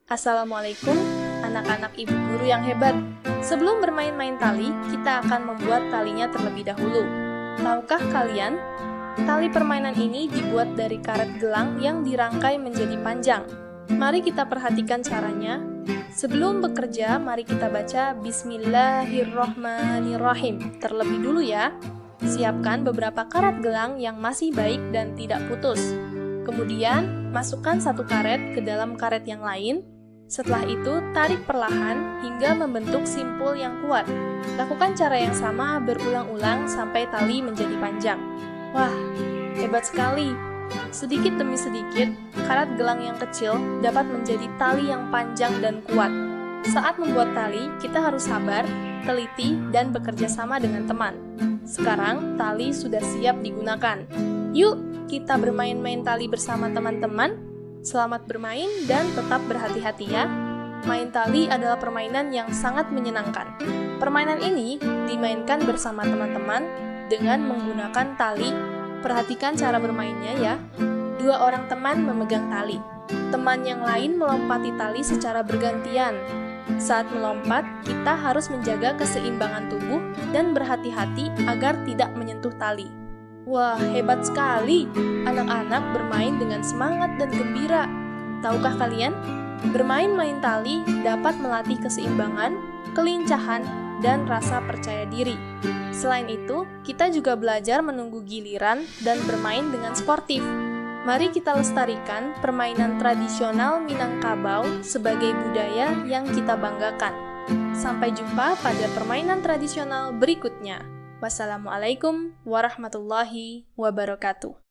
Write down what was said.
Assalamualaikum, anak-anak ibu guru yang hebat. Sebelum bermain-main tali, kita akan membuat talinya terlebih dahulu. Tahukah kalian, tali permainan ini dibuat dari karet gelang yang dirangkai menjadi panjang. Mari kita perhatikan caranya. Sebelum bekerja, mari kita baca Bismillahirrohmanirrohim terlebih dulu ya. Siapkan beberapa karet gelang yang masih baik dan tidak putus. Kemudian, masukkan satu karet ke dalam karet yang lain. Setelah itu, tarik perlahan hingga membentuk simpul yang kuat. Lakukan cara yang sama berulang-ulang sampai tali menjadi panjang. Wah, hebat sekali! Sedikit demi sedikit, karet gelang yang kecil dapat menjadi tali yang panjang dan kuat. Saat membuat tali, kita harus sabar, teliti, dan bekerja sama dengan teman. Sekarang, tali sudah siap digunakan. Yuk, kita bermain-main tali bersama teman-teman. Selamat bermain dan tetap berhati-hati ya. Main tali adalah permainan yang sangat menyenangkan. Permainan ini dimainkan bersama teman-teman dengan menggunakan tali. Perhatikan cara bermainnya ya. Dua orang teman memegang tali. Teman yang lain melompati tali secara bergantian. Saat melompat, kita harus menjaga keseimbangan tubuh dan berhati-hati agar tidak menyentuh tali. Wah, hebat sekali! Anak-anak bermain dengan semangat dan gembira. Tahukah kalian? Bermain-main tali dapat melatih keseimbangan, kelincahan, dan rasa percaya diri. Selain itu, kita juga belajar menunggu giliran dan bermain dengan sportif. Mari kita lestarikan permainan tradisional Minangkabau sebagai budaya yang kita banggakan. Sampai jumpa pada permainan tradisional berikutnya. Wassalamualaikum warahmatullahi wabarakatuh.